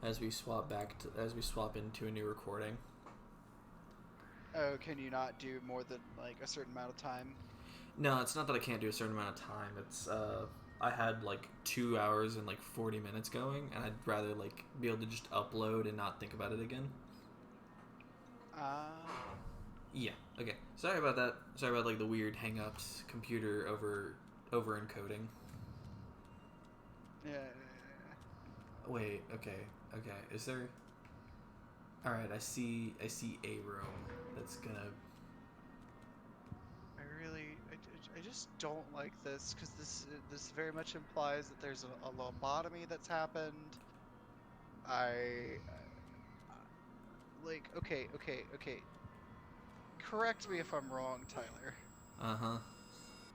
as we swap into a new recording. Oh, can you not do more than like a certain amount of time? No, it's not that I can't do a certain amount of time. It's I had like 2 hours and like 40 minutes going, and I'd rather like be able to just upload and not think about it again. Yeah. Okay. Sorry about that. Sorry about like the weird hang-ups, computer over encoding. Yeah. Wait. Okay. Okay. Is there? All right. I see a room that's gonna. I just don't like this because this very much implies that there's a lobotomy that's happened. I like okay. Correct me if I'm wrong, Tyler. Uh huh.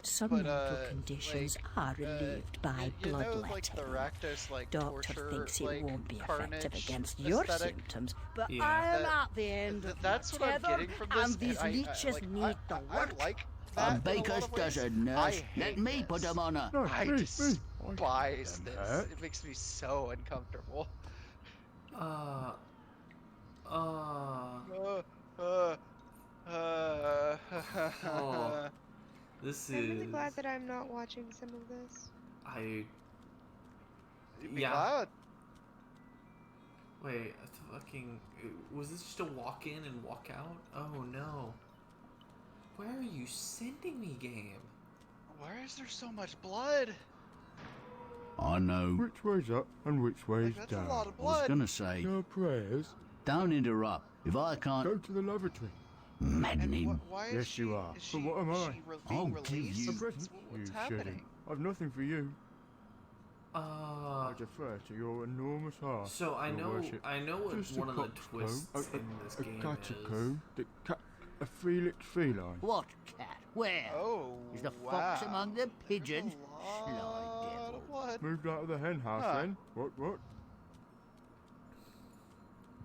Some But mental conditions are relieved by bloodletting. like the Rakdos like Doctor torture thinks it like won't be effective carnage against your aesthetic. symptoms, but Yeah. I'm at the end of That's my what I'm tether, getting from this, and these leeches need the I work. like A that in a lot baker's of ways. dozen, I nurse. hate Let me put this. them on her. I despise them this. hurt. It makes me so uncomfortable. Uh. Uh, uh, Oh. This I'm really is. glad that I'm not watching some of this. I. You'd be Yeah. glad. Wait. Fucking. Was this just a walk in and walk out? Oh no. Where are you sending me, game? Why is there so much blood? I know. Which way's up and which way's That's down? a lot of I was blood. gonna say, No prayers. don't interrupt. If I Go can't... to the lavatory. Maddening. Why is Yes, she, you are. Is she, But what am is I? she being I'll give released? you- A present? What's You happening? shouldn't. I've nothing for you. I defer to your enormous heart. So I your know worship. what Just one a of the coxcomb, twists in this game a catacomb, is. a Felix feline. What cat? Where? Oh, Is the wow. fox among the pigeons? There's a Sly lot devil. of blood. Moved out of the hen house Huh. then? What?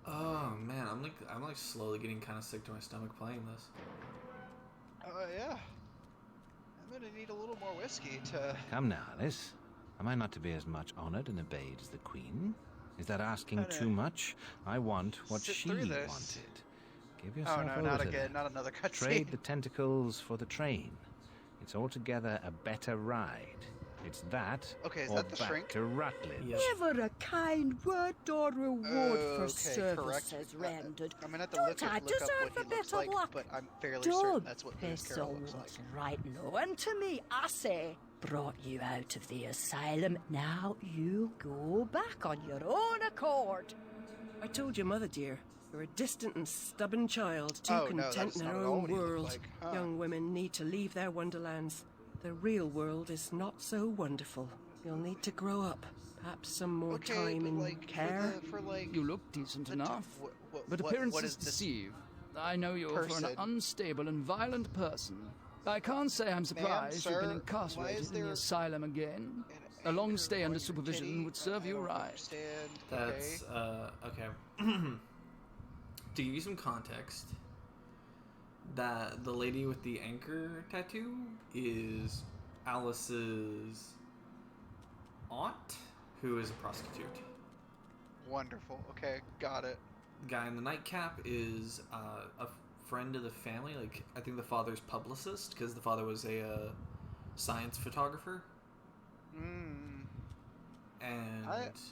Oh man, I'm like slowly getting kind of sick to my stomach playing this. Yeah. I'm gonna need a little more whiskey to... Come now, Alice. Am I not to be as much honoured and obeyed as the Queen? Is that asking too much? I want what sit she through this. wanted. Give Oh yourself no, over not to again, that. not another Trade the cutscene. tentacles for the train. It's altogether a better ride. It's that, Okay, is or that the back shrink? to Rutledge. Yep. Never a kind word or reward for Okay, services correct. rendered. I'm gonna have to Don't I look up deserve what he a bit looks of like, luck? but I'm fairly certain Don't that's what Lewis piss Carroll on looks what's like. right now. And to me, I say, brought you out of the asylum. Now you go back on your own accord. I told your mother, dear, you're a distant and stubborn child, too Oh, no, content that's in not her at all own what he looked world. like, huh? Young women need to leave their wonderlands. The real world is not so wonderful. You'll need to grow up. Perhaps some more Okay, time but and like care. for like You look decent the- enough, what but what appearances is this deceive. I know you're for person? an unstable and violent person. I can't say I'm surprised sir, you've been why is incarcerated in there the asylum again. A long stay under supervision would serve you right. Understand. That's okay. To give you some context, that the lady with the anchor tattoo is Alice's aunt, who is a prostitute. Wonderful. Okay, got it. The guy in the nightcap is a friend of the family. Like, I think the father's publicist, because the father was a science photographer. And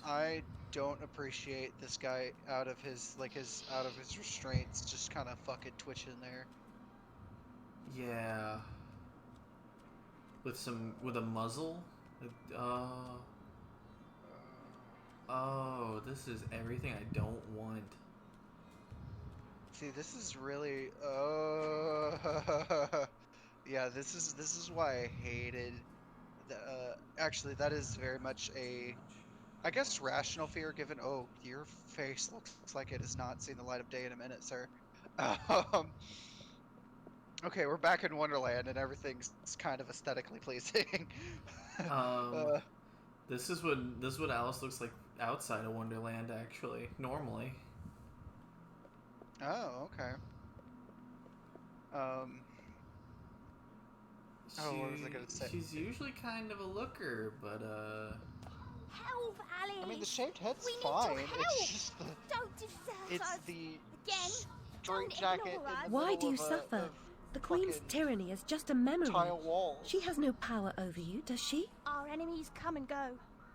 I don't appreciate this guy out of his restraints, just kind of fucking twitching there. yeah, with a muzzle. Oh, this is everything I don't want. See, this is really yeah, this is why I hated the actually that is very much a I guess rational fear given your face looks like it has not seen the light of day in a minute, sir. Okay, we're back in Wonderland and everything's kind of aesthetically pleasing. This is what Alice looks like outside of Wonderland, actually, normally. Oh, okay. What was I gonna say? She's usually kind of a looker, but Help, Alice! I mean, the shaved head's We need fine. your It's help. just the Don't desert it's us the again. straight Don't jacket ignore in us. the Why middle do you of suffer? of The Queen's fucking tyranny is just a memory. tile walls. She has no power over you, does she? Our enemies come and go,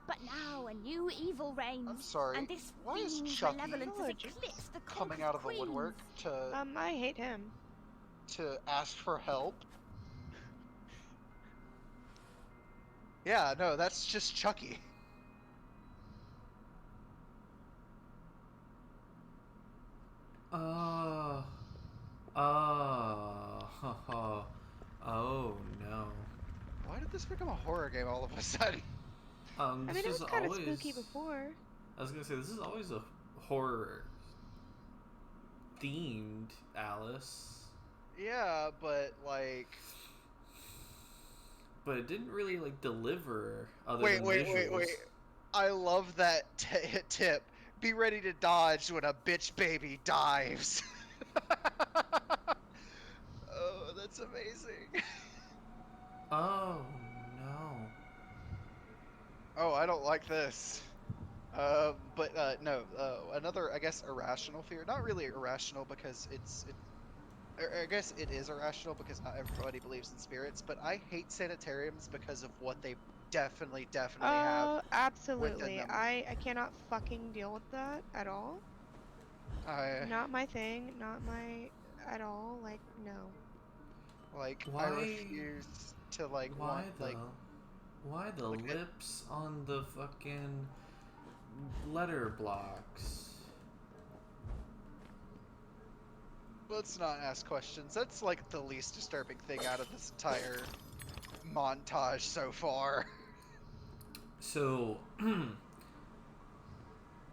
but now a new evil reigns. I'm sorry. And this Why is fiend's Chucky malevolence has Gorgeous. eclipsed the coming conquered out of the queens. woodwork to I hate him. ask for help? Yeah, no, that's just Chucky. Oh no. Why did this become a horror game all of a sudden? I mean, This it was is kind of always spooky before. I was gonna say this is always a horror themed Alice, Yeah, but like, but it didn't really like deliver other wait, than wait, visuals. wait. I love that tip. Be ready to dodge when a bitch baby dives. Oh, that's amazing. Oh no. Oh, I don't like this. No. Another, I guess, irrational fear. Not really irrational because I guess it is irrational because not everybody believes in spirits. But I hate sanitariums because of what they definitely Oh, have within absolutely. them. I cannot fucking deal with that at all. Not my thing. Not my at all. Like, no. Like, Why? I refuse to like Why want the? like. Why the like it- lips on the fucking letter blocks? Let's not ask questions. That's like the least disturbing thing out of this entire montage so far. So,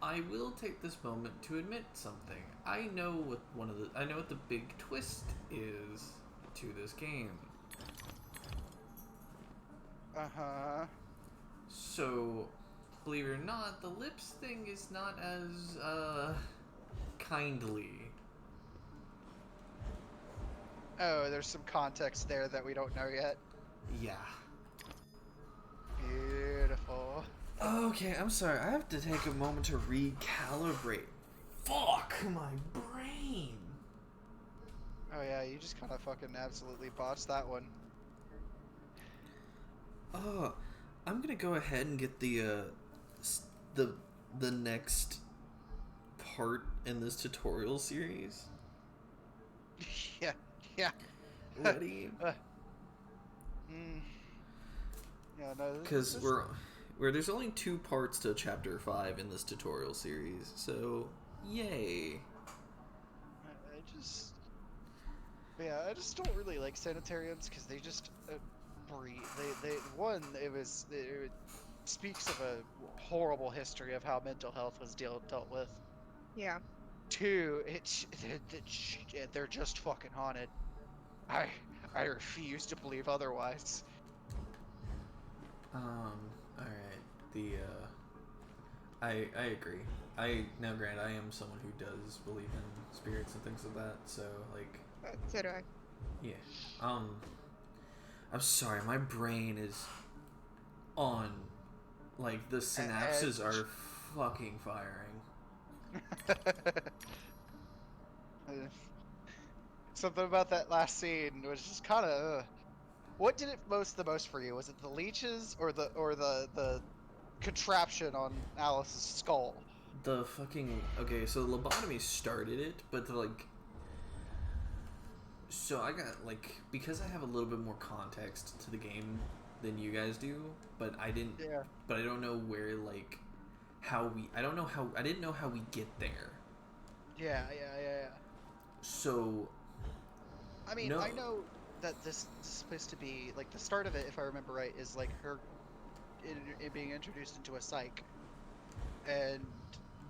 I will take this moment to admit something. I know what the big twist is to this game. Uh-huh. So, believe it or not, the lips thing is not as kindly. Oh, there's some context there that we don't know yet. Yeah. Beautiful. Okay, I'm sorry. I have to take a moment to recalibrate. Fuck my brain. Oh yeah, you just kind of fucking absolutely botched that one. I'm gonna go ahead and get the next part in this tutorial series. Yeah, yeah. Ready? Yeah, no. Because we're there's only 2 parts to chapter 5 in this tutorial series, so yay. I just don't really like sanitariums because they just breed. It speaks of a horrible history of how mental health was dealt with. Yeah. 2, they're just fucking haunted. I refuse to believe otherwise. Alright, I agree. Now granted, I am someone who does believe in spirits and things like that, so like So do I. yeah. I'm sorry, my brain is on, like, the synapses are fucking firing. Something about that last scene was just kind of. What did it the most for you? Was it the leeches or the contraption on Alice's skull? The fucking okay, so the lobotomy started it, but so I got because I have a little bit more context to the game than you guys do, but I didn't. Yeah. But I don't know where I didn't know how we get there. Yeah. So. I mean, no. I know that this is supposed to be like the start of it, if I remember right, is like her it being introduced into a psych, and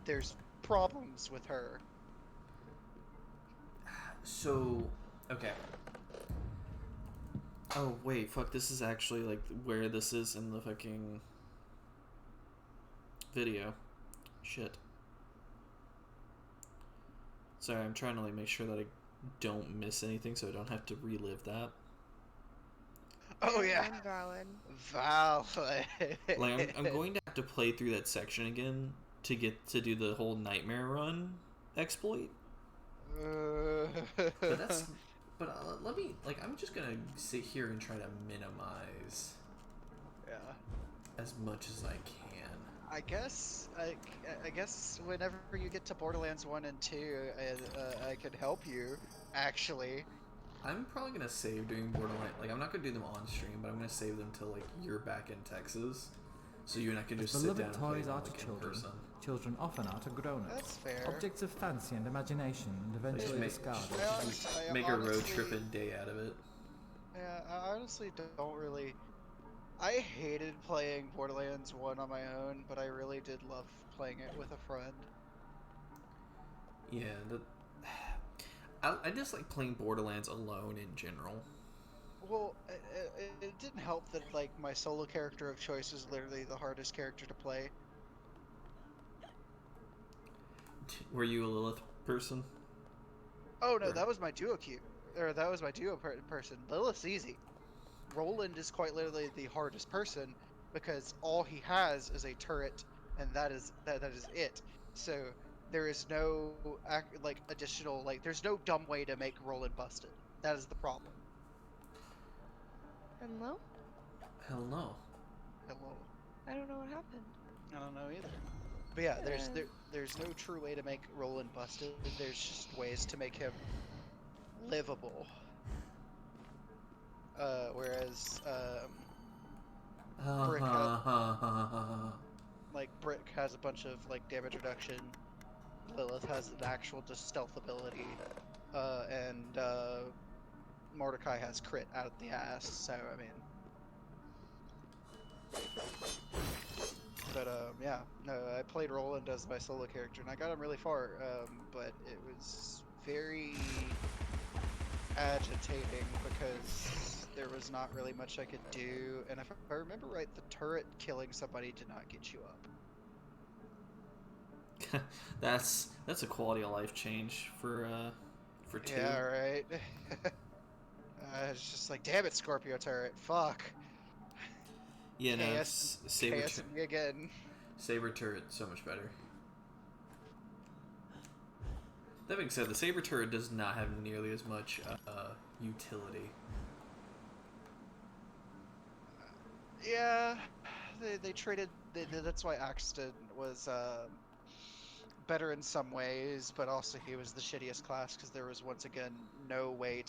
there's problems with her. So, okay. Oh wait, fuck! This is actually like where this is in the fucking video. Shit. Sorry, I'm trying to like make sure that I don't miss anything, so I don't have to relive that. Oh yeah. Valid. Valid. Like I'm going to have to play through that section again to get to do the whole nightmare run exploit. But that's. But let me, like, I'm just gonna sit here and try to minimize. Yeah. As much as I can. I guess whenever you get to Borderlands 1 and 2, I could help you, actually. I'm probably gonna save doing Borderlands. Like, I'm not gonna do them on stream, but I'm gonna save them till, like, you're back in Texas. So you and I can just sit down and play them, like, in person. Children often are to grown-ups. That's fair. Objects of fancy and imagination, and eventually discarded. Make a road trip and day out of it. Yeah, I honestly don't really... I hated playing Borderlands 1 on my own, but I really did love playing it with a friend. Yeah, I just like playing Borderlands alone in general. Well, it didn't help that, like, my solo character of choice is literally the hardest character to play. Were you a Lilith person? Oh no, that was my duo person. Lilith's easy. Roland is quite literally the hardest person because all he has is a turret, and that is it. So there is no additional there's no dumb way to make Roland busted. That is the problem. Hello? Hello. Hello. I don't know what happened. I don't know either. But yeah, there's no true way to make Roland busted. There's just ways to make him livable. Whereas Brick has a bunch of damage reduction. Lilith has an actual just stealth ability, and Mordecai has crit out of the ass. So I mean. But yeah, no, I played Roland as my solo character, and I got him really far. But it was very agitating because there was not really much I could do, and if I remember right, the turret killing somebody did not get you up. that's a quality of life change for 2. Yeah, right. It's just like, damn it, Scorpio turret, fuck. Yeah, no, Saber me again. Saber turret, so much better. That being said, the Saber turret does not have nearly as much utility. Yeah, they traded. That's why Axton was better in some ways, but also he was the shittiest class because there was once again no way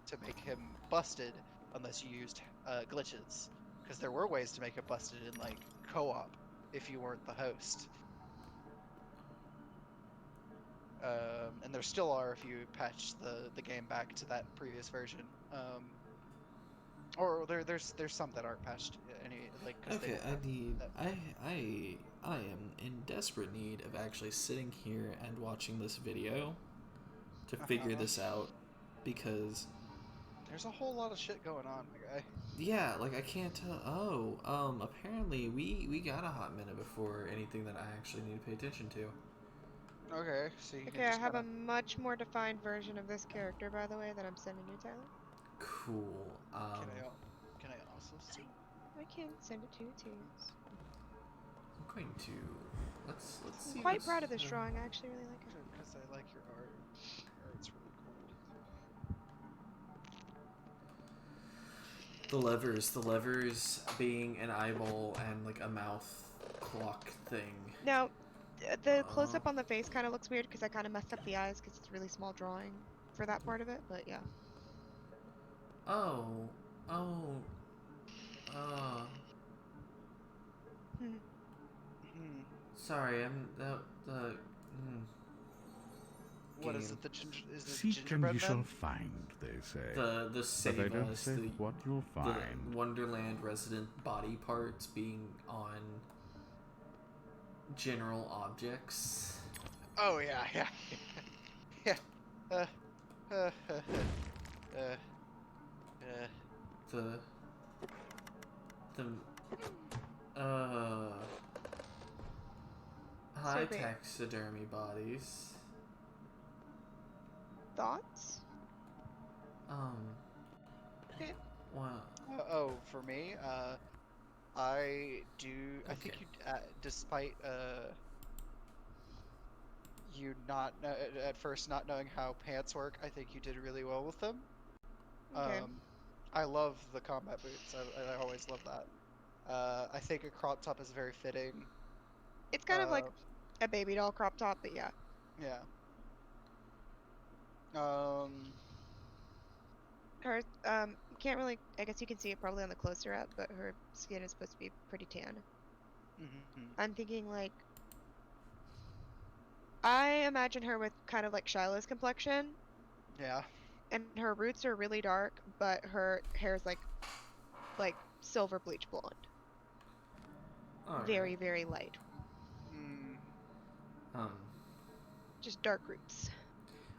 to make him busted unless you used glitches. Because there were ways to make it busted in co-op if you weren't the host. And there still are if you patch the game back to that previous version. Or there's some that aren't patched Okay, I am in desperate need of actually sitting here and watching this video to figure this out, because there's a whole lot of shit going on, my guy. Yeah, I can't tell. Apparently we got a hot minute before anything that I actually need to pay attention to. Okay, so you I have a much more defined version of this character, by the way, that I'm sending you, Tyler. Cool. Can I also see? I can send it to you too. I'm going to let's see. I'm quite proud of this drawing. I actually really like it. Because I like your art. Your art's really cool. The levers being an eyeball and a mouth clock thing. Now, the close-up on the face kind of looks weird because I kind of messed up the eyes because it's a really small drawing for that part of it, but yeah. Sorry, I'm What is it? Is the Seek and gingerbread you shall man? find, they say. The save but they don't us, say what you'll find. The Wonderland resident body parts being on general objects. Oh yeah. Yeah. High taxidermy bodies. Thoughts? Okay. Wow. For me, I do. Okay. I think you, despite you not at first not knowing how pants work, I think you did really well with them. Okay. I love the combat boots. I always love that. I think a crop top is very fitting. It's kind of like a baby doll crop top, but yeah. Yeah. Her, can't really, I guess you can see it probably on the closer up, but her skin is supposed to be pretty tan. I'm thinking like, I imagine her with kind of like Shiloh's complexion. Yeah. And her roots are really dark, but her hair is like silver bleach blonde. Alright. Very, very light. Just dark roots.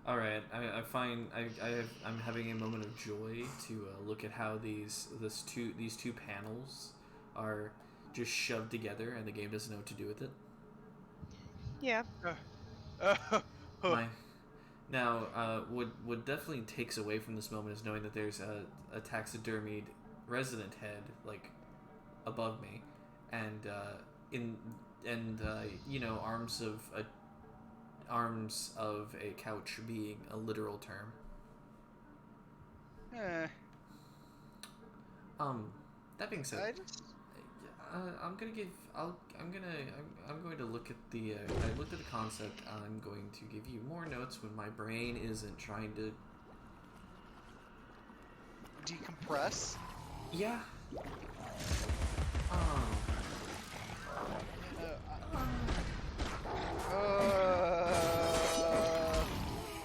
All right, I'm having a moment of joy to look at how these two panels are just shoved together, and the game doesn't know what to do with it. Yeah. What definitely takes away from this moment is knowing that there's a taxidermied resident head like above me, and arms of a couch being a literal term. That being said, I'm going to look at the I looked at the concept. I'm going to give you more notes when my brain isn't trying to decompress. Yeah.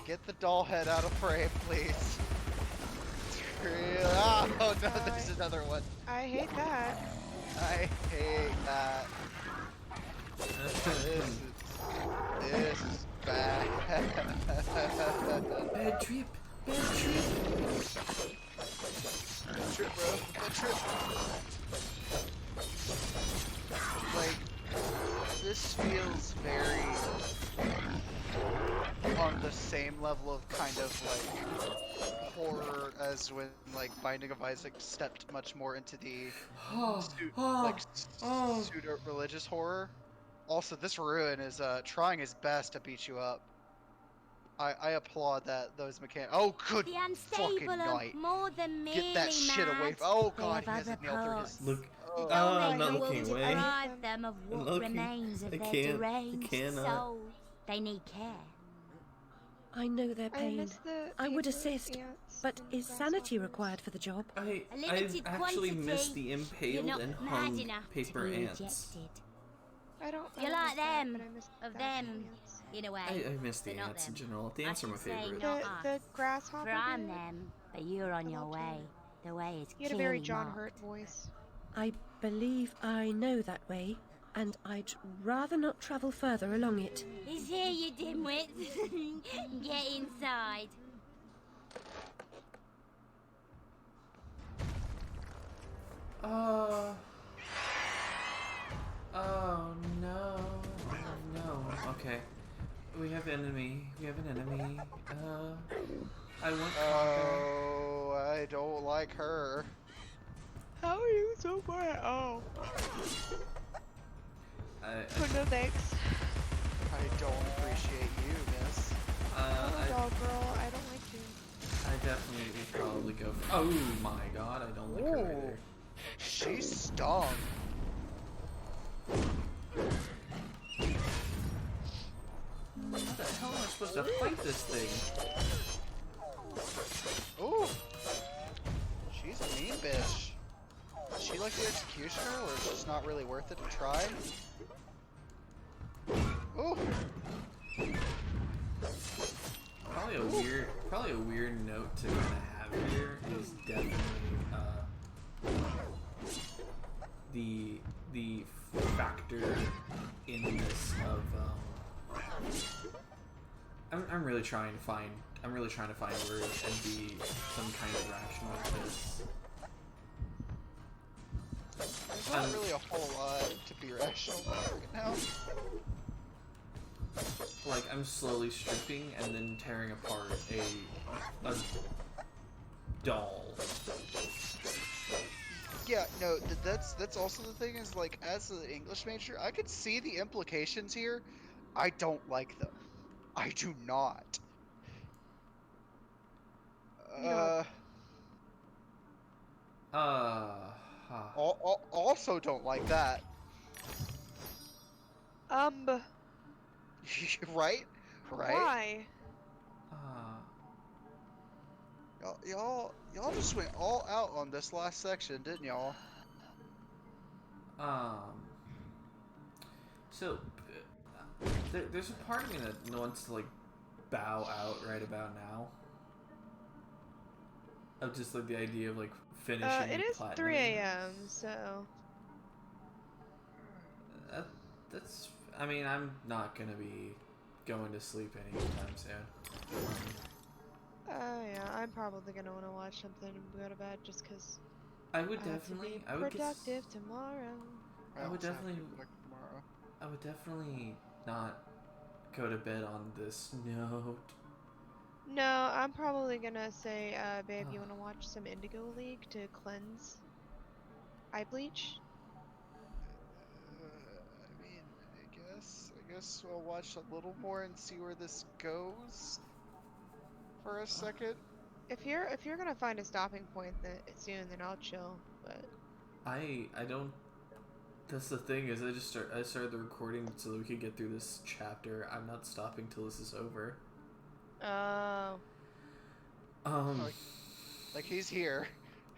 Get the doll head out of frame, please. Oh no, there's another one. I hate that. I hate that. This is bad. Bad trip. Bad trip, bro. Bad trip. Like, this feels very on the same level of kind of like horror as when like Binding of Isaac stepped much more into the pseudo-religious horror. Also, this ruin is trying his best to beat you up. I applaud those mechanics. Oh, good fucking night! More than Get that shit away from— oh god, he has a nail through his— Look. I'm not looking away. Deprive them of what remains of their deranged soul. They need care. I know their pain. I would assist, but is sanity required for the job? I actually missed the impaled and hung paper ants. You're like them, of them, in a way. I miss the ants in general. The ants are my favorite. The grasshopper. For I'm them, but you're on your way. The way is You had a clearly very John marked. Hurt voice. I believe I know that way, and I'd rather not travel further along it. He's here, you dimwit. Get inside. Oh no. Oh no. Okay. We have enemy. We have an enemy. I want Oh, I don't like her. How are you so far? Oh. No thanks. I don't appreciate you, miss. Dog girl, I don't like you. I definitely would probably go for— oh my god, I don't like her either. She stung. How the hell am I supposed to fight this thing? Ooh. She's a mean bitch. Is she like the executioner, or it's just not really worth it to try? Ooh. Probably a weird note to kind of have here is definitely the factor in this of I'm really trying to find words and be some kind of rational with this. There's not really a whole lot to be rational about right now. Like, I'm slowly stripping and then tearing apart a doll. Yeah, no, that's also the thing is, like, as an English major, I could see the implications here. I don't like them. I do not. No. Also don't like that. Right? Why? Y'all just went all out on this last section, didn't y'all? So there's a part of me that wants to like bow out right about now. Of just like the idea of like finishing. It is platinum 3 a.m. so. That's. I mean, I'm not gonna be going to sleep anytime soon. Yeah, I'm probably gonna want to watch something and go to bed just because. I would definitely. I would be productive tomorrow. I would definitely. I would definitely not go to bed on this note. No, I'm probably gonna say, babe, you wanna watch some Indigo League to cleanse eye bleach? I mean, I guess we'll watch a little more and see where this goes for a second. If you're gonna find a stopping point soon, then I'll chill. But I don't. That's the thing is I started the recording so that we could get through this chapter. I'm not stopping till this is over. Oh. Like he's here.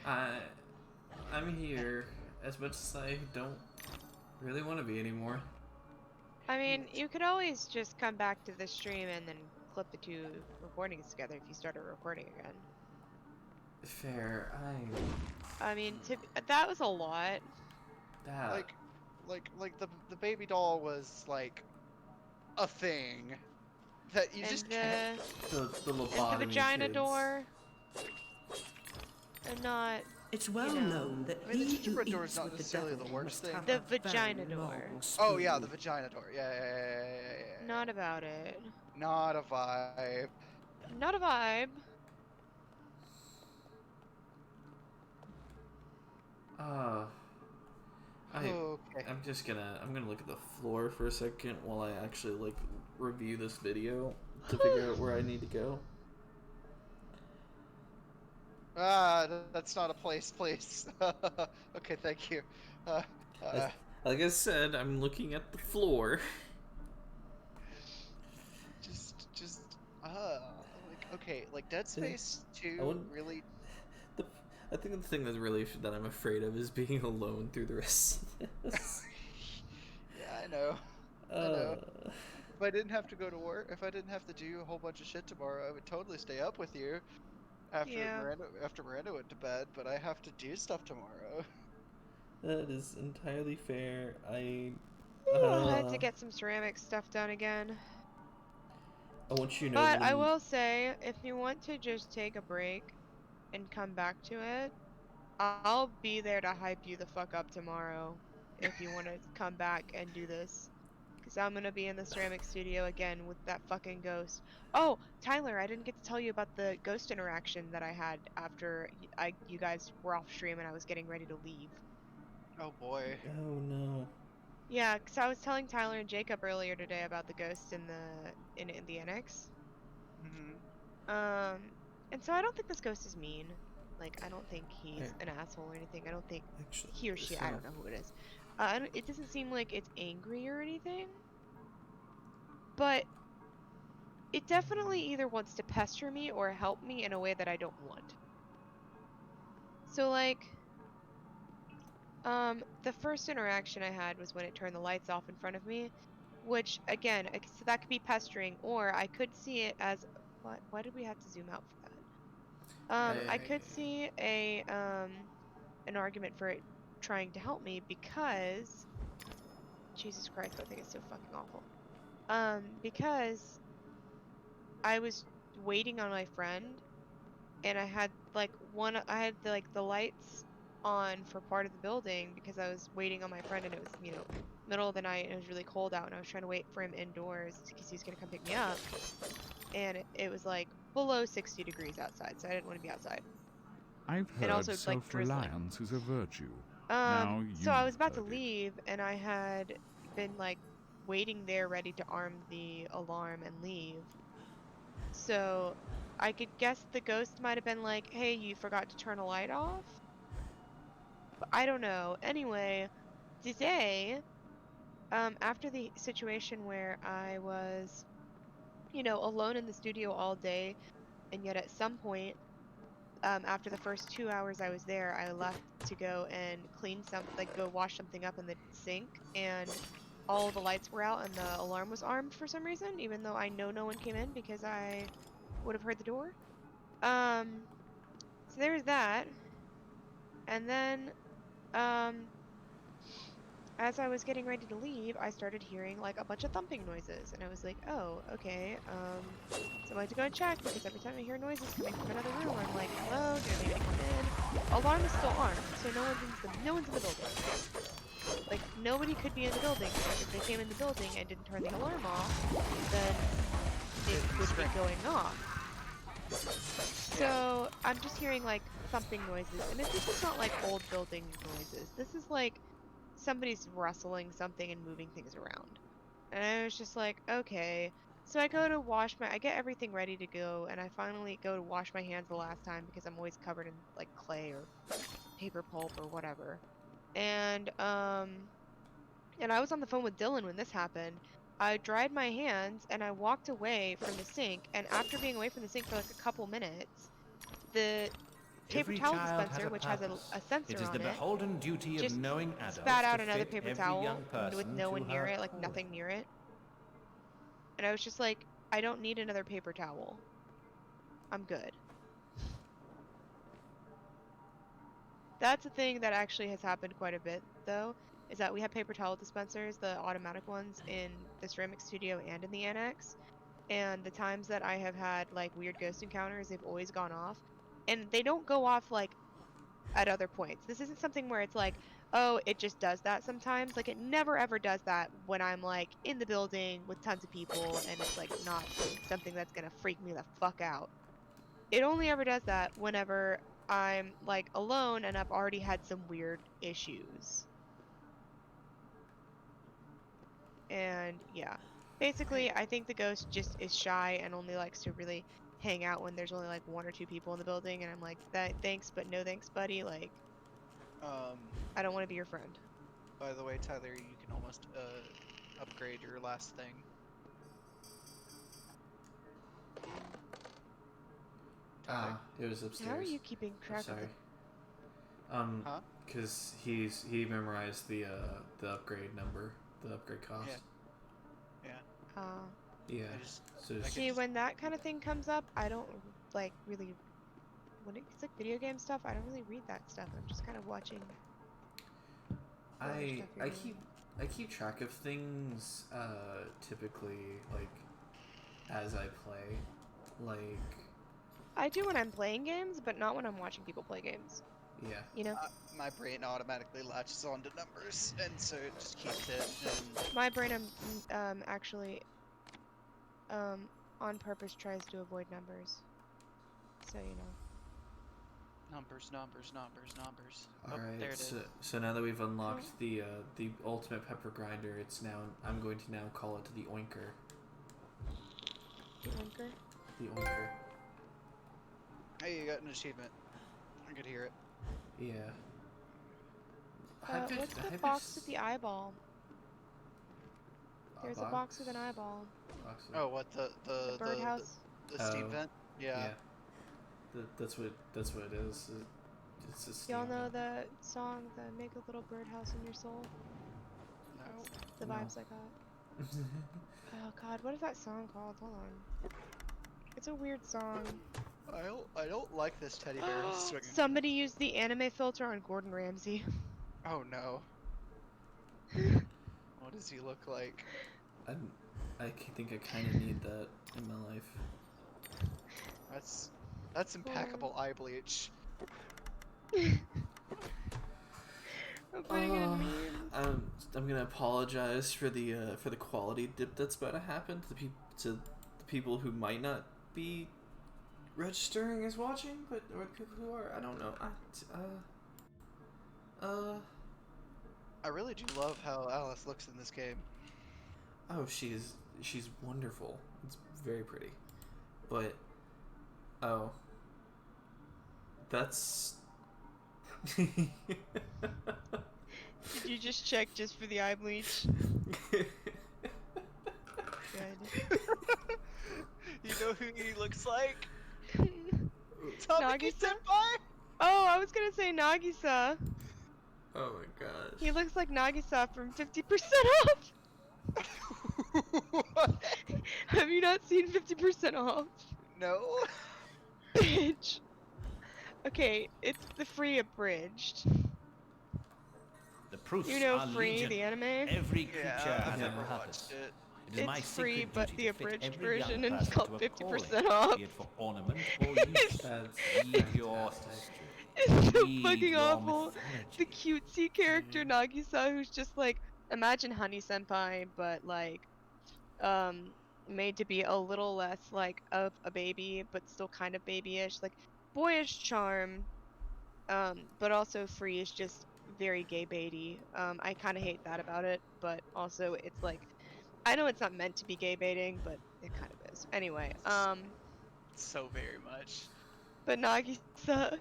I'm here as much as I don't really want to be anymore. I mean, you could always just come back to the stream and then clip the two recordings together if you started recording again. Fair. I mean, that was a lot. That. Like the baby doll was like a thing that you just can't. The lobotomy and the vagina kids. door. And not. It's well known that I mean, the gingerbread door is not necessarily the worst thing. The vagina door. Oh yeah, the vagina door. Yeah. Not about it. Not a vibe. Not a vibe. I'm gonna look at the floor for a second while I actually like review this video to figure out where I need to go. That's not a place, please. Okay, thank you. Like I said, I'm looking at the floor. Like, okay, like Dead Space 2 really... I think the thing that I'm afraid of is being alone through the rest of this. Yeah, I know. If I didn't have to go to work, if I didn't have to do a whole bunch of shit tomorrow, I would totally stay up with you after Miranda went to bed, but I have to do stuff tomorrow. That is entirely fair. I had to get some ceramic stuff done again. I want you to know. But I will say, if you want to just take a break and come back to it, I'll be there to hype you the fuck up tomorrow if you want to come back and do this. Because I'm going to be in the ceramic studio again with that fucking ghost. Oh, Tyler, I didn't get to tell you about the ghost interaction that I had after you guys were off stream and I was getting ready to leave. Oh boy. Oh no. Yeah, because I was telling Tyler and Jacob earlier today about the ghost in the annex. And so I don't think this ghost is mean. Like, I don't think he's an asshole or anything. I don't think he or she, I don't know who it is. It doesn't seem like it's angry or anything. But it definitely either wants to pester me or help me in a way that I don't want. So, like, the first interaction I had was when it turned the lights off in front of me. Which, again, so that could be pestering, or I could see it as... Why did we have to zoom out for that? I could see an argument for it trying to help me because... Jesus Christ, I think it's so fucking awful. Because I was waiting on my friend, and I had, like, the lights on for part of the building because I was waiting on my friend, and it was, middle of the night, and it was really cold out, and I was trying to wait for him indoors because he's gonna come pick me up. And it was like below 60 degrees outside, so I didn't want to be outside. I've and heard also like drizzling. self-reliance is a virtue. Now So I was about to heard it. leave, and I had been like waiting there, ready to arm the alarm and leave. So I could guess the ghost might have been like, "Hey, you forgot to turn a light off." But I don't know. Anyway, today, after the situation where I was, alone in the studio all day, and yet at some point, after the first 2 hours I was there, I left to go and go wash something up in the sink, and all the lights were out and the alarm was armed for some reason, even though I know no one came in because I would have heard the door. So there's that. And then, as I was getting ready to leave, I started hearing like a bunch of thumping noises, and I was like, oh, okay, so I went to go and check, because every time I hear noises coming from another room, I'm like, hello, did anybody come in? Alarm is still armed, so no one's in the building. Like, nobody could be in the building, because if they came in the building and didn't turn the alarm off, then it would be going off. So, I'm just hearing, like, thumping noises, and this is not, like, old building noises. This is, like, somebody's rustling something and moving things around. And I was just like, okay. So I go to I get everything ready to go, and I finally go to wash my hands the last time, because I'm always covered in, like, clay or paper pulp or whatever. And I was on the phone with Dylan when this happened. I dried my hands and I walked away from the sink, and after being away from the sink for like a couple minutes, the paper towel dispenser, which has a sensor on it, just spat out another paper towel with no one near it, like nothing near it. And I was just like, I don't need another paper towel. I'm good. That's a thing that actually has happened quite a bit, though, is that we have paper towel dispensers, the automatic ones, in the ceramic studio and in the annex. And the times that I have had, like, weird ghost encounters, they've always gone off. And they don't go off, like, at other points. This isn't something where it's like, oh, it just does that sometimes. Like, it never ever does that when I'm, like, in the building with tons of people, and it's, like, not something that's gonna freak me the fuck out. It only ever does that whenever I'm, like, alone and I've already had some weird issues. And, yeah. Basically, I think the ghost just is shy and only likes to really hang out when there's only, like, 1 or 2 people in the building, and I'm like, thanks, but no thanks, buddy. Like, I don't want to be your friend. By the way, Tyler, you can almost, upgrade your last thing. It was upstairs. How are you keeping track of it? Because he memorized the upgrade number, the upgrade cost. Yeah. Yeah. See, when that kind of thing comes up, I don't, like, really, when it's, like, video game stuff, I don't really read that stuff. I'm just kind of watching. I keep track of things, typically, like, as I play. Like, I do when I'm playing games, but not when I'm watching people play games. Yeah. You know? My brain automatically latches onto numbers, and so it just keeps it. And my brain, actually, on purpose tries to avoid numbers. So, you know. Numbers. All right. There it is. So now that we've unlocked the ultimate pepper grinder, I'm going to now call it the Oinker. The Oinker? The Oinker. Hey, you got an achievement. I could hear it. Yeah. What's the box with the eyeball? There's a box with an eyeball. Oh, what, the birdhouse? The steam vent? Yeah. That's what it is. It's a steam Y'all know vent. the song, the Make a Little Birdhouse in Your Soul? No. The vibes I got. Oh god, what is that song called? Hold on. It's a weird song. I don't like this teddy bear swinging. Somebody used the anime filter on Gordon Ramsay. Oh no. What does he look like? I think I kind of need that in my life. That's impeccable eye bleach. I'm putting it in memes. I'm gonna apologize for the quality dip that's about to happen to the people who might not be registering as watching, but or people who are, I don't know. I really do love how Alice looks in this game. Oh, she's wonderful. It's very pretty. But oh, that's. Did you just check just for the eye bleach? Good. You know who he looks like? Nagisa? Senpai? Oh, I was gonna say Nagisa. Oh my gosh. He looks like Nagisa from 50% off. Have you not seen 50% off? No. Bitch. Okay, it's the free abridged. The proofs You know are Free, legion. the anime? Every creature Yeah, I've has never a purpose. watched it. It is my It's free, sacred but duty the to fit abridged every young version, and it's person called to a 50% calling, off. be it for ornament or use. That's Read your fantastic. It's so Read fucking your awful. mythology. The cutesy character Nagisa, who's just like, imagine Honey Senpai, but like, made to be a little less like of a baby, but still kind of babyish, like boyish charm, but also Free is just very gay baity. I kind of hate that about it, but also it's like, I know it's not meant to be gay baiting, but it kind of is. Anyway, So very much. but Nagisa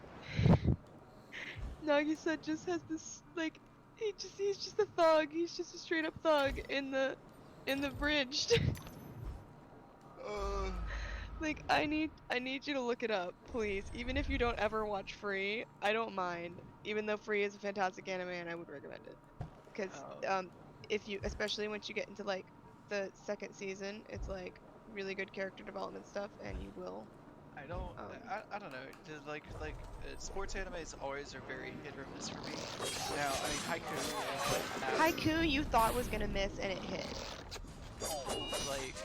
just has this like, he's just a thug. He's just a straight up thug in the bridged. Like, I need you to look it up, please. Even if you don't ever watch Free, I don't mind. Even though Free is a fantastic anime and I would recommend it. Because if you, especially once you get into like the second season, it's like really good character development stuff, and you will. I don't know. Sports animes always are very hit or miss for me. Now, I mean, Haiku you thought was gonna miss, and it hit. Like,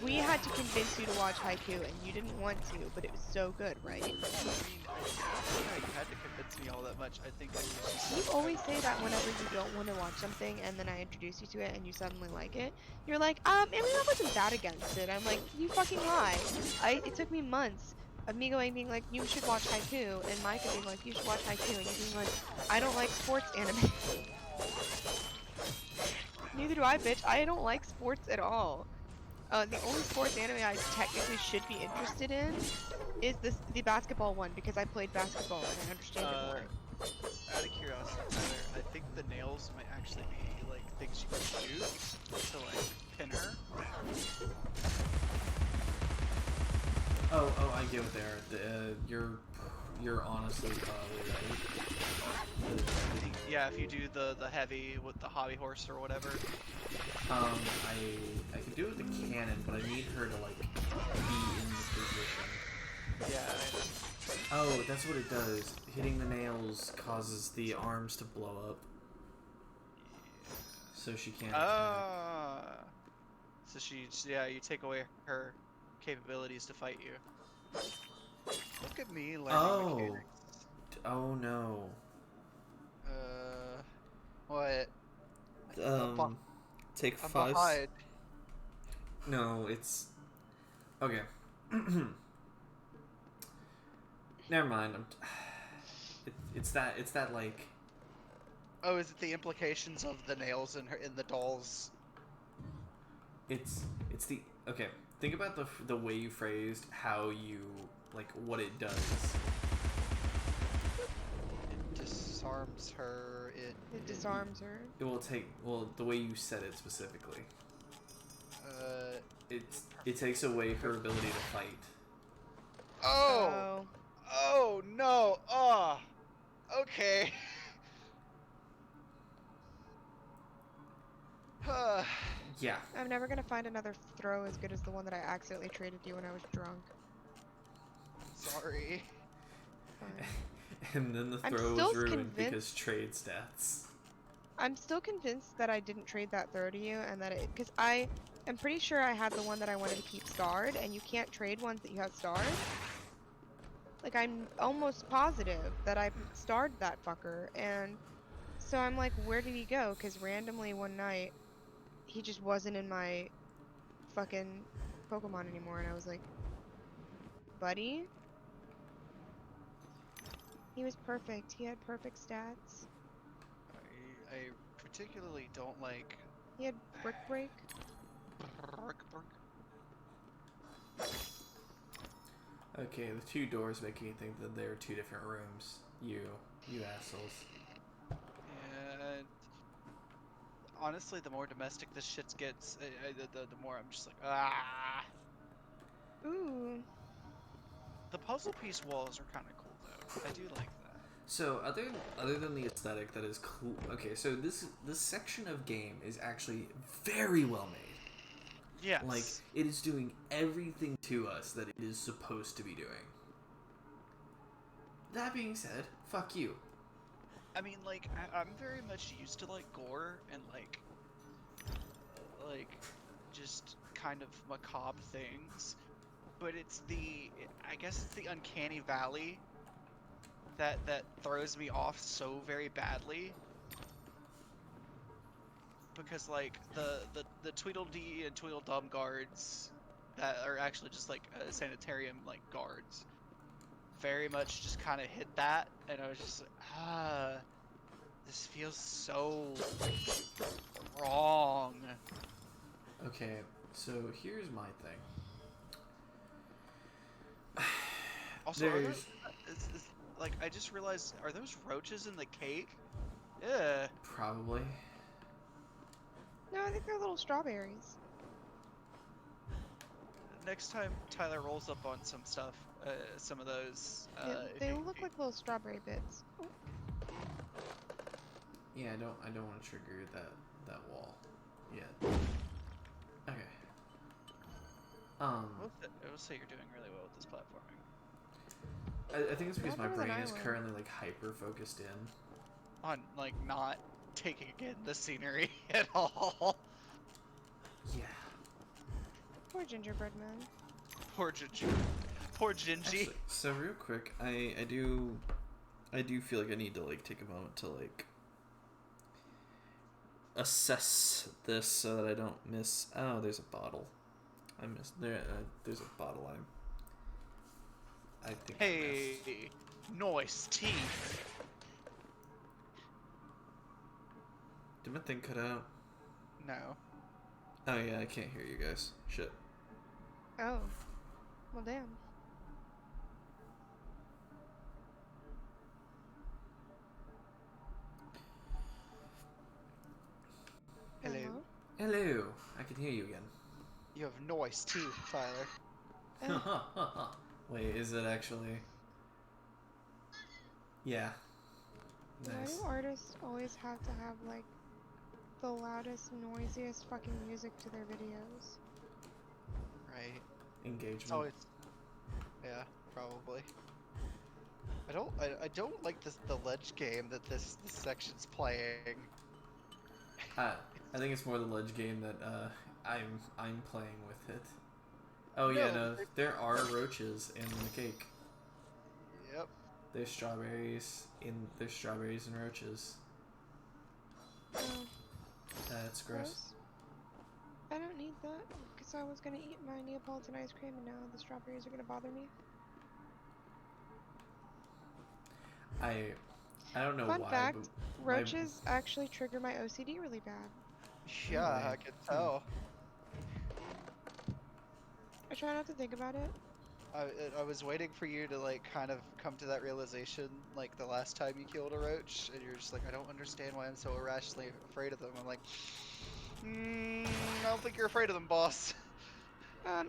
we had to convince you to watch Haiku, and you didn't want to, but it was so good, right? I mean, I don't know, you had to convince me all that much. I think it was just You always say that whenever you don't want to watch something, and then I introduce you to it, and you suddenly like it. You're like, I mean, I wasn't that against it. I'm like, you fucking lie. It took me months of me being like, you should watch Haiku, and Micah being like, you should watch Haiku, and you being like, I don't like sports anime. Neither do I, bitch. I don't like sports at all. The only sports anime I technically should be interested in is the basketball one, because I played basketball and I understand it more. Out of curiosity, Tyler, I think the nails might actually be like things you can shoot to like pin her. Oh, I get what there. You're honestly probably right. Yeah, if you do the heavy with the hobby horse or whatever. I could do it with the cannon, but I need her to like be in the position. Yeah. Oh, that's what it does. Hitting the nails causes the arms to blow up, so she can't attack. So you take away her capabilities to fight you. Look at me learning mechanics. Oh no. What? Take I'm 5. behind. No, it's okay. Never mind. It's that like. Oh, is it the implications of the nails in the doll's? It's the okay. Think about the way you phrased how you like what it does. It disarms her. It disarms her. It will take the way you said it specifically. It takes away her ability to fight. Oh no! Oh, okay. Yeah. I'm never gonna find another throw as good as the one that I accidentally traded you when I was drunk. Sorry. And then the throw was ruined because trade stats. I'm still convinced that I didn't trade that throw to you, and that because I am pretty sure I had the one that I wanted to keep starred, and you can't trade ones that you have starred. Like, I'm almost positive that I starred that fucker, and so I'm like, where did he go? Because randomly one night, he just wasn't in my fucking Pokemon anymore, and I was like, buddy. He was perfect. He had perfect stats. I particularly don't like... He had brick break. Okay, the two doors make me think that there are two different rooms. You assholes. And honestly, the more domestic this shit gets, the more I'm just like, ah. Ooh. The puzzle piece walls are kind of cool though. I do like that. So other than the aesthetic that is cool. Okay, so this section of game is actually very well made. Yes. Like, it is doing everything to us that it is supposed to be doing. That being said, fuck you. I mean, like, I'm very much used to, like, gore and, like, just kind of macabre things. But it's I guess it's the uncanny valley that throws me off so very badly. Because, like, the Tweedledee and Tweedledum guards that are actually just, like, sanitarium, like, guards very much just kind of hit that, and I was just like, this feels so wrong. Okay, so here's my thing. Also, like, I just realized, are those roaches in the cake? Yeah. Probably. No, I think they're little strawberries. Next time Tyler rolls up on some stuff, some of those, they look like little strawberry bits. Oh. Yeah, I don't want to trigger that wall yet. Okay. I will say you're doing really well with this platforming. I think it's because my brain is currently like hyper focused in on like not taking in the scenery at all. Yeah. Poor gingerbread man. Poor Gingy. Actually, so real quick, I do feel like I need to like take a moment to like assess this so that I don't miss. Oh, there's a bottle. I missed there. There's a bottle. I think. Hey, noise teeth. Did my thing cut out? No. Oh yeah, I can't hear you guys. Shit. Oh. Well, damn. Hello. Hello. I can hear you again. You have noise teeth, Tyler. Wait, is it actually? Yeah. Nice. Why do artists always have to have like the loudest, noisiest fucking music to their videos? Right. Engagement. Oh, it's yeah, probably. I don't like the ledge game that this section's playing. I think it's more the ledge game that I'm playing with it. Oh yeah, no, there are roaches in the cake. Yep. There's strawberries and roaches. Oh. That's gross. I don't need that because I was gonna eat my Neapolitan ice cream and now the strawberries are gonna bother me. I don't know why. Fun fact: roaches actually trigger my OCD really bad. Yeah, I can tell. I try not to think about it. I was waiting for you to like kind of come to that realization like the last time you killed a roach, and you're just like, I don't understand why I'm so irrationally afraid of them. I'm like, I don't think you're afraid of them, boss.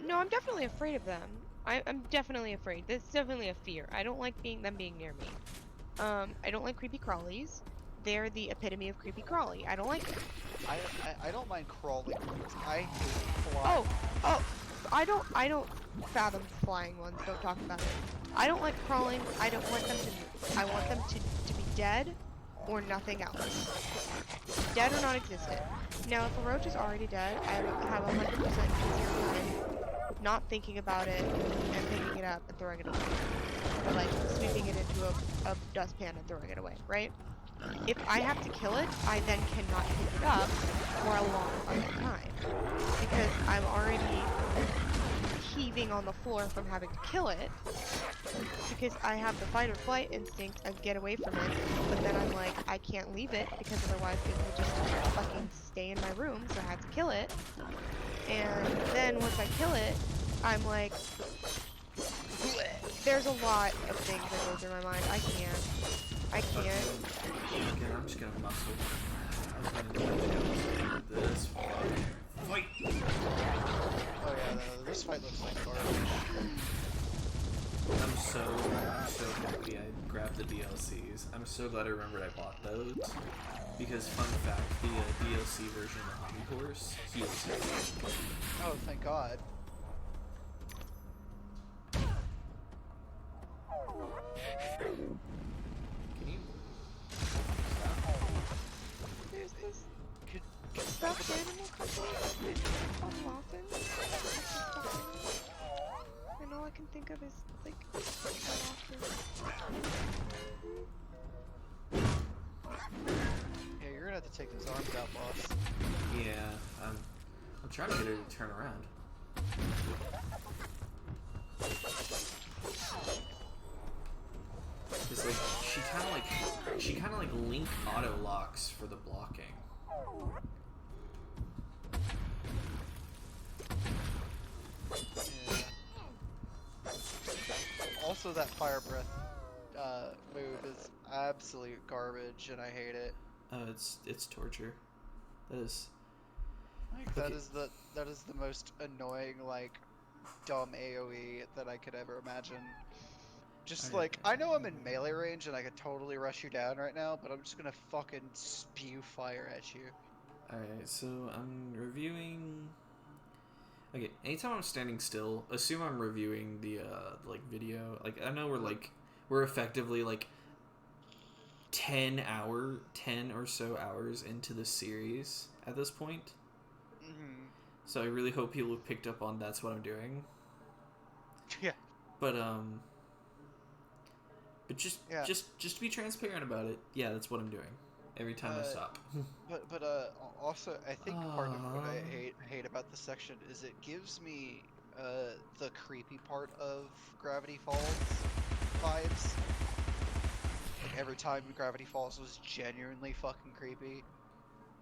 No, I'm definitely afraid of them. I'm definitely afraid. This is definitely a fear. I don't like them being near me. I don't like creepy crawlies. They're the epitome of creepy crawly. I don't like them. I don't mind crawling. I hate flying. Oh, I don't fathom flying ones. Don't talk about it. I don't like crawling. I want them to be dead or nothing else. Dead or non-existent. Now, if a roach is already dead, I have 100% easier time not thinking about it and picking it up and throwing it away. Or like sweeping it into a dustpan and throwing it away, right? If I have to kill it, I then cannot pick it up for a long fucking time. Because I'm already leaving on the floor from having to kill it because I have the fight or flight instinct and get away from it, but then I'm like, I can't leave it because otherwise it will just fucking stay in my room, so I have to kill it. And then once I kill it, I'm like, there's a lot of things that go through my mind. I can't. Again, I'm just gonna muscle. I was gonna do this. Fight! Oh yeah, this fight looks like garbage. I'm so happy I grabbed the DLCs. I'm so glad I remembered I bought those. Because, fun fact, the DLC version of Encores heals him. Oh, thank God. Can you? There's this stuffed animal company called Waffins. And all I can think of is, like, Yeah, you're gonna have to take those arms out, boss. Yeah, I'm trying to get her to turn around. Cause like she kind of like Link auto locks for the blocking. Yeah. Also, that fire breath move is absolute garbage, and I hate it. It's torture. That is. Like, that is the most annoying, like, dumb AoE that I could ever imagine. Just like, I know I'm in melee range and I could totally rush you down right now, but I'm just gonna fucking spew fire at you. Alright, so I'm reviewing. Okay, anytime I'm standing still, assume I'm reviewing the like video. Like I know we're effectively like 10 or so hours into the series at this point. Mm-hmm. So I really hope people have picked up on that's what I'm doing. Yeah. But just to be transparent about it, yeah, that's what I'm doing. Every time I stop. but also I think part of what I hate about this section is it gives me the creepy part of Gravity Falls vibes. Like every time Gravity Falls was genuinely fucking creepy.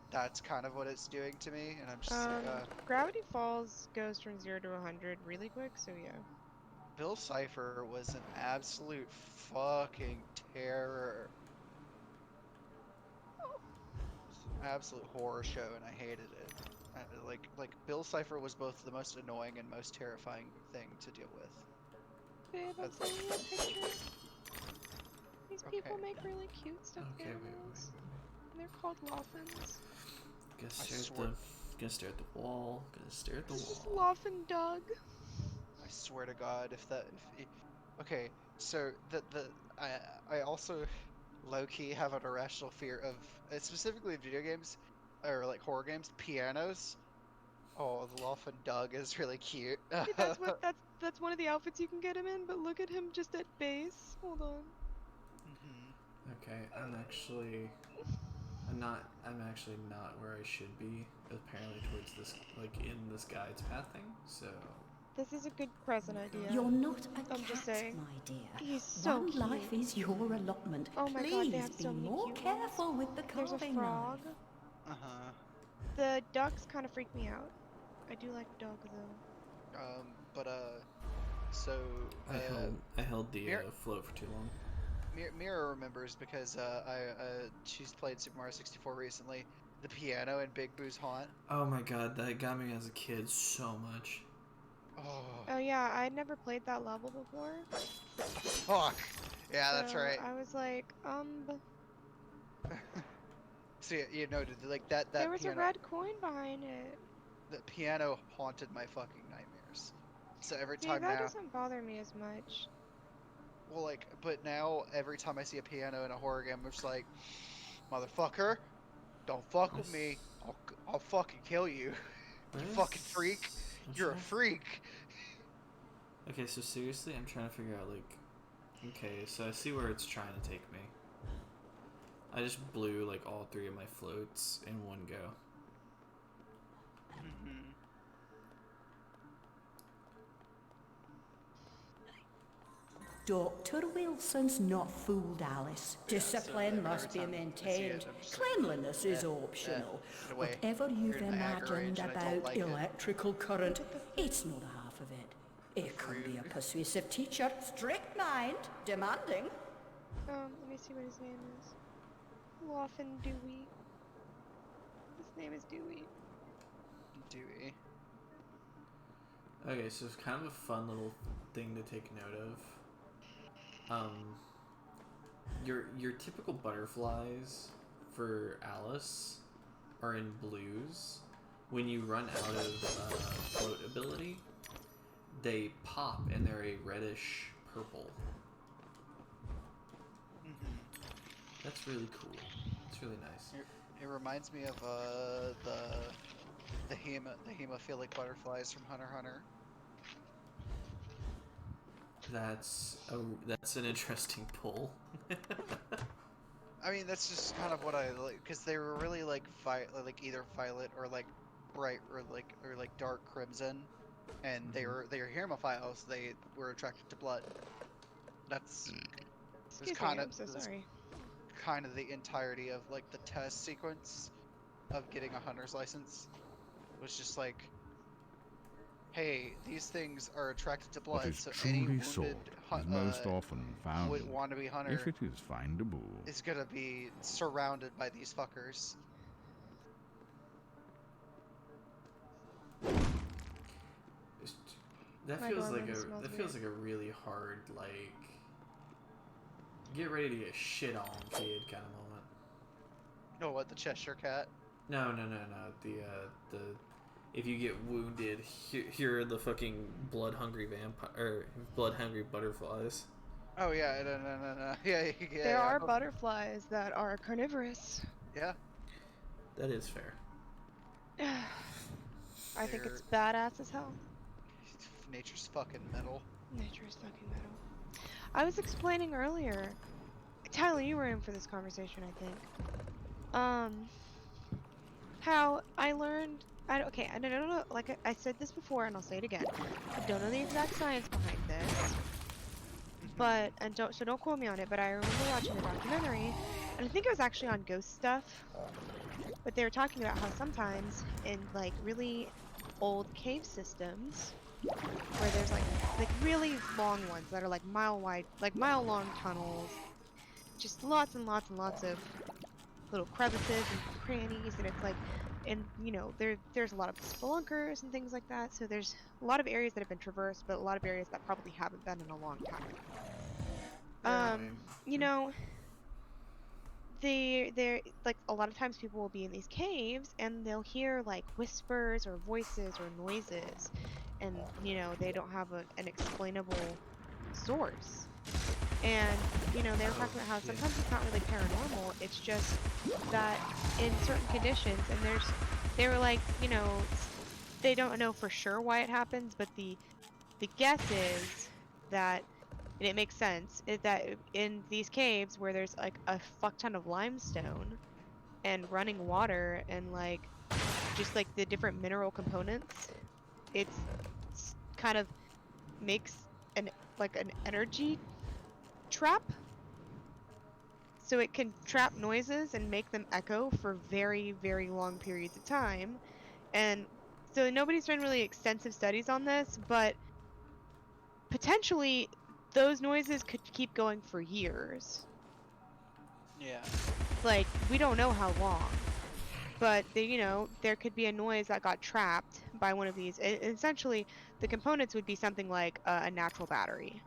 That's kind of what it's doing to me, and I'm just like, Gravity Falls goes from 0 to 100 really quick, so yeah. Bill Cipher was an absolute fucking terror. Absolute horror show, and I hated it. Like Bill Cipher was both the most annoying and most terrifying thing to deal with. Babe, I'm sending you a picture. These people make really cute stuffed animals. And they're called Loffins. Gonna stare at the wall. This is Loffin Doug. I swear to God, okay, so I also low-key have an irrational fear of, specifically video games, or like horror games, pianos. Oh, the Loffin Doug is really cute. That's one of the outfits you can get him in, but look at him just at base. Hold on. Okay, I'm actually not where I should be, apparently towards this, like, in this guide's path thing, so... This is a good present idea. You're not a I'm just saying. my dear. He's so One cute. life is your allotment. Oh my Please God, they have so be many more cute careful ones. with the There's a carving frog. knife. The ducks kind of freak me out. I do like dog though. So I held the float for too long. Mira remembers because she's played Super Mario 64 recently. The piano in Big Boo's Haunt. Oh my God, that got me as a kid so much. Oh yeah, I had never played that level before. Fuck. Yeah, that's right. I was like, So you know, like that there was piano, a red coin behind it. The piano haunted my fucking nightmares. So every time that now, doesn't bother me as much. well, like, but now every time I see a piano in a horror game, I'm just like, motherfucker, don't fuck with me. I'll fucking kill you. You fucking freak. You're a freak. Okay, so seriously, I'm trying to figure out, like... Okay, so I see where it's trying to take me. I just blew, like, all 3 of my floats in one go. Dr. Wilson's not fooled Alice. Discipline must be maintained. Cleanliness is optional. Whatever you've imagined about electrical current, it's not half of it. It can be a persuasive teacher, strict mind, demanding. Let me see what his name is. Lawfin Dewey. His name is Dewey. Dewey. Okay, so it's kind of a fun little thing to take note of. Your typical butterflies for Alice are in blues. When you run out of float ability, they pop and they're a reddish purple. That's really cool. It's really nice. It reminds me of the hemophilic butterflies from Hunter x Hunter. That's an interesting pull. I mean, that's just kind of what I like, because they were really like either violet or like bright or like dark crimson, and they were hemophiles. They were attracted to blood. That's kind of the entirety of like the test sequence of getting a hunter's license. It was just like, hey, these things are attracted to blood, so any wounded is most often found, wannabe hunter, if it is findable, is gonna be surrounded by these fuckers. That feels like a really hard, like, get ready to get shit on, kid kind of moment. No, what, the Cheshire Cat? No. The if you get wounded, here are the fucking blood-hungry blood-hungry butterflies. Oh yeah, no. Yeah. There are butterflies that are carnivorous. Yeah. That is fair. I think it's badass as hell. Nature's fucking metal. Nature's fucking metal. I was explaining earlier, Tyler, you were in for this conversation, I think. How I learned. I don't know. Like I said this before, and I'll say it again. I don't know the exact science behind this, but don't quote me on it. But I remember watching the documentary, and I think it was actually on ghost stuff. But they were talking about how sometimes in like really old cave systems, where there's like really long ones that are like mile wide, like mile long tunnels, just lots and lots and lots of little crevices and crannies, and it's like, and you know, there's a lot of spelunkers and things like that, so there's a lot of areas that have been traversed, but a lot of areas that probably haven't been in a long time. You know, they're like, a lot of times people will be in these caves and they'll hear like whispers or voices or noises, and you know, they don't have an explainable source. And, you know, they were talking about how sometimes it's not really paranormal, it's just that in certain conditions, and they were like, you know, they don't know for sure why it happens, but the guess is that, and it makes sense, is that in these caves where there's like a fuck ton of limestone and running water and like just like the different mineral components, it's kind of makes an energy trap, so it can trap noises and make them echo for very, very long periods of time. And so nobody's done really extensive studies on this, but potentially those noises could keep going for years. Yeah. Like, we don't know how long, but you know, there could be a noise that got trapped by one of these. Essentially, the components would be something like a natural battery.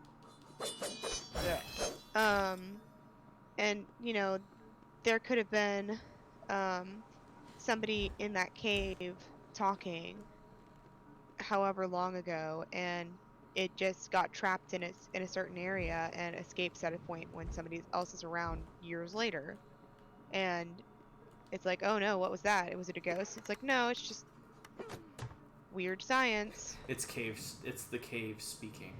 Yeah. And you know, there could have been somebody in that cave talking however long ago, and it just got trapped in a certain area and escapes at a point when somebody else is around years later, and it's like, oh no, what was that? Was it a ghost? It's like, no, it's just weird science. It's caves. It's the cave speaking.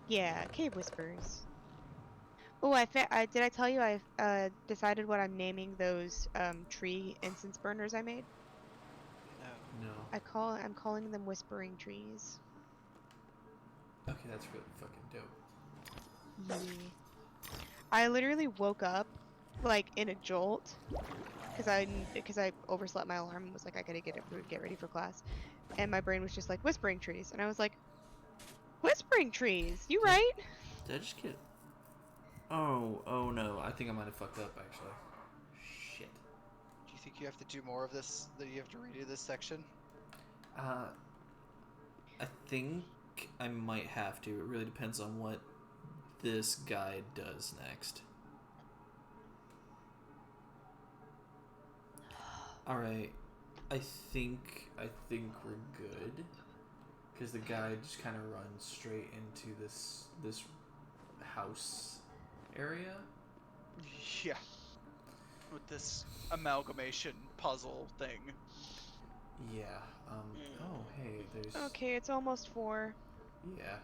Yeah, cave whispers. Oh, did I tell you I decided what I'm naming those tree incense burners I made? No. I'm calling them whispering trees. Okay, that's really fucking dope. I literally woke up, like, in a jolt, because I overslept my alarm and was like, I gotta get ready for class, and my brain was just like, whispering trees, and I was like, whispering trees, you right? Did I just get... Oh no, I think I might have fucked up, actually. Shit. Do you think you have to do more of this, that you have to redo this section? I think I might have to. It really depends on what this guide does next. Alright, I think we're good. Because the guide just kind of runs straight into this house area. Yeah. With this amalgamation puzzle thing. Yeah. Oh, hey, there's... Okay, it's almost 4. Yeah.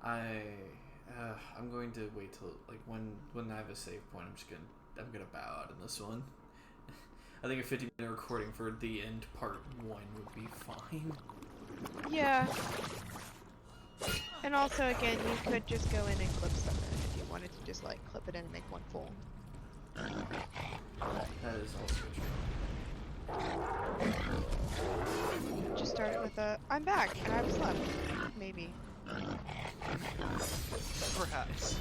I'm going to wait till, like, when I have a save point, I'm gonna bow out in this one. I think a 50-minute recording for the end part 1 would be fine. Yeah. And also, again, you could just go in and clip stuff in if you wanted to just, like, clip it in and make one full. That is also true. Just start it with a, I'm back, and I was left. Maybe. Perhaps.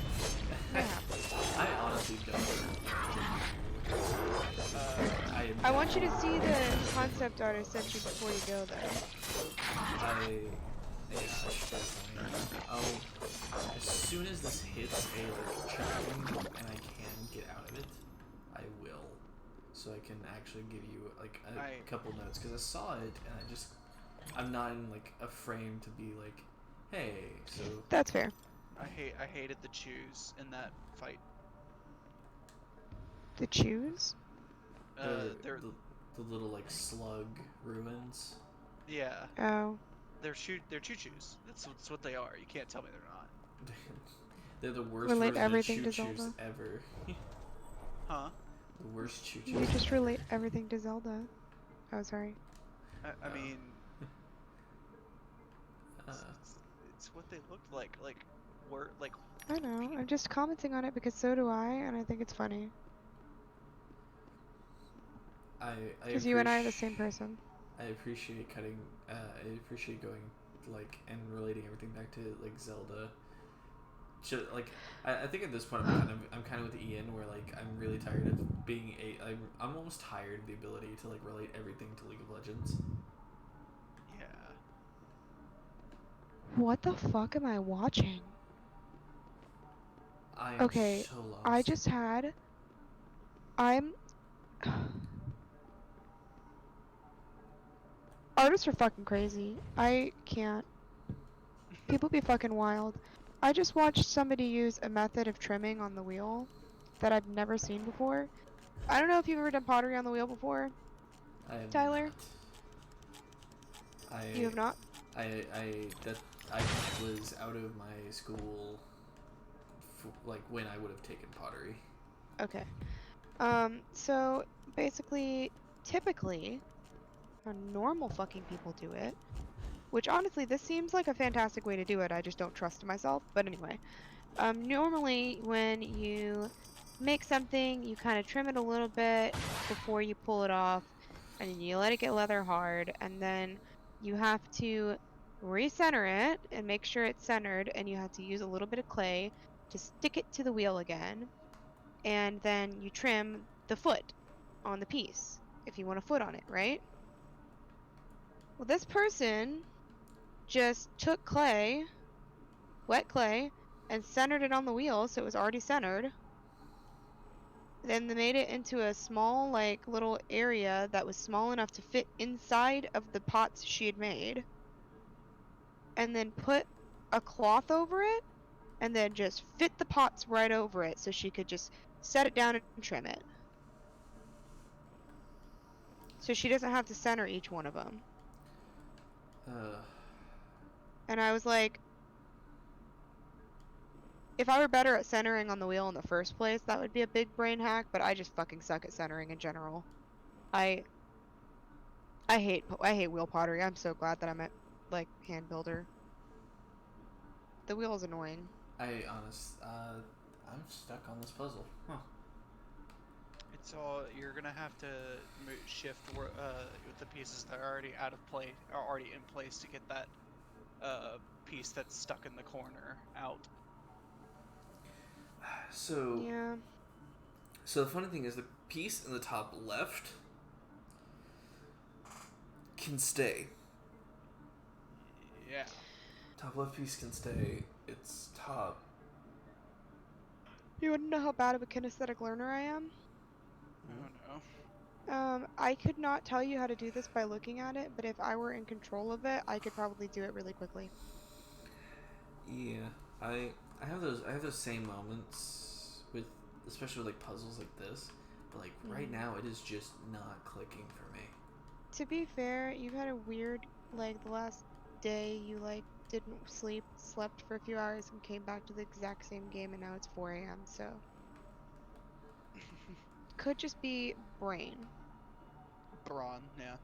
I honestly don't. I want you to see the concept art I sent you before you go, though. Yeah, as soon as this hits a like challenge and I can get out of it, I will. So I can actually give you like a couple notes because I saw it and I'm not in like a frame to be like, hey, so. That's fair. I hated the chews in that fight. The chews? They're the little like slug ruins. Yeah. Oh. They're choo-choos. That's what they are. You can't tell me they're not. They're the worst relate version everything of to choo-choos Zelda. ever. Huh? The worst choo-choos. You just relate everything to Zelda. Oh, sorry. I mean, it's what they looked like. I know. I'm just commenting on it because so do I, and I think it's funny. Because you and I are the same person. I appreciate cutting. I appreciate going like and relating everything back to like Zelda. Like I think at this point I'm kind of with Ian where like I'm really tired of being I'm almost tired of the ability to like relate everything to League of Legends. Yeah. What the fuck am I watching? I'm okay, so lost. I just had. Artists are fucking crazy. I can't. People be fucking wild. I just watched somebody use a method of trimming on the wheel that I've never seen before. I don't know if you've ever done pottery on the wheel before, Tyler. You have not? I was out of my school like when I would have taken pottery. Okay. So basically, typically, how normal fucking people do it, which honestly, this seems like a fantastic way to do it. I just don't trust myself. But anyway, normally when you make something, you kind of trim it a little bit before you pull it off, and then you let it get leather hard, and then you have to recenter it and make sure it's centered, and you have to use a little bit of clay to stick it to the wheel again, and then you trim the foot on the piece if you want a foot on it, right? Well, this person just took clay, wet clay, and centered it on the wheel so it was already centered. Then they made it into a small, like, little area that was small enough to fit inside of the pots she had made. And then put a cloth over it, and then just fit the pots right over it so she could just set it down and trim it. So she doesn't have to center each one of them. And I was like, if I were better at centering on the wheel in the first place, that would be a big brain hack, but I just fucking suck at centering in general. I hate wheel pottery. I'm so glad that I'm at, like, hand builder. The wheel is annoying. I'm stuck on this puzzle. Huh. It's all you're gonna have to shift with the pieces that are already out of play, are already in place to get that piece that's stuck in the corner out. So yeah. So the funny thing is, the piece in the top left can stay. Yeah. Top left piece can stay. It's top. You wouldn't know how bad of a kinesthetic learner I am? I don't know. I could not tell you how to do this by looking at it, but if I were in control of it, I could probably do it really quickly. Yeah, I have those same moments with, especially with like puzzles like this, but like right now it is just not clicking for me. To be fair, you've had a weird, like the last day you like didn't sleep, slept for a few hours and came back to the exact same game and now it's 4 a.m. so could just be brain. Brawn, yeah.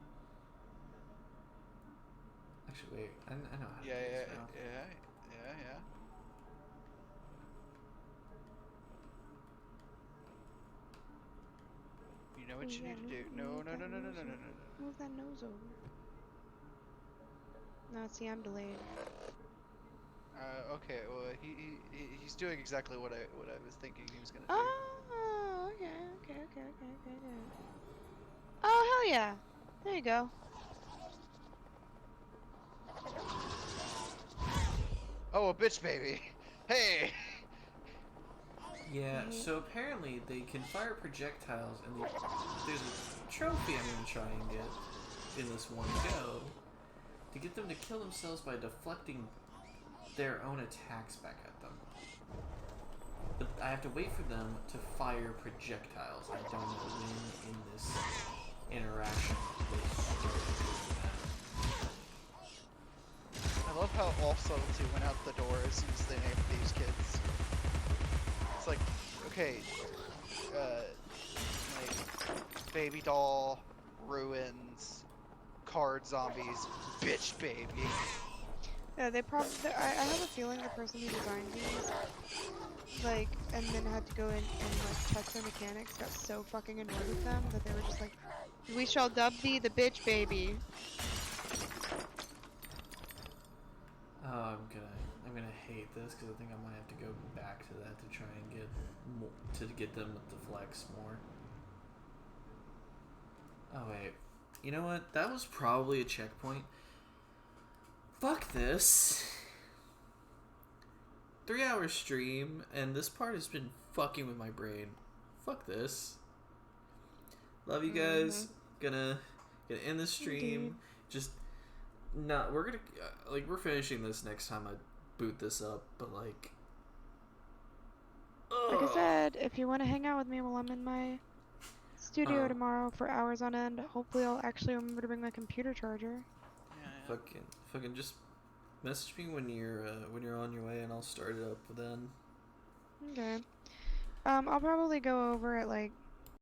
Actually, wait, I know how to do Yeah. this now. Yeah. You know what you need to do. No. Move that nose over. No, see, I'm delayed. Okay. Well, he's doing exactly what I was thinking he was gonna do. Oh, okay. Oh, hell yeah. There you go. Oh, a bitch baby. Hey. Yeah, so apparently they can fire projectiles, and there's a trophy I'm going to try and get in this one go to get them to kill themselves by deflecting their own attacks back at them. But I have to wait for them to fire projectiles. I don't know when in this interaction I love how all subtlety went out the door as soon as they named these kids. It's like, okay, like baby doll, ruins, card zombies, bitch baby. Yeah, they probably. I have a feeling the person who designed these, like, and then had to go in and like test their mechanics, got so fucking annoyed with them that they were just like, "We shall dub thee the bitch baby." Oh, I'm gonna hate this because I think I might have to go back to that to try and get get them to flex more. Oh wait, you know what? That was probably a checkpoint. Fuck this. 3-hour stream, and this part has been fucking with my brain. Fuck this. Love you guys. Gonna end the stream. Just not. We're gonna we're finishing this next time I boot this up, but like. Like I said, if you want to hang out with me while I'm in my studio tomorrow for hours on end, hopefully I'll actually remember to bring my computer charger. Yeah. Fucking just message me when you're on your way, and I'll start it up then. Okay. I'll probably go over at like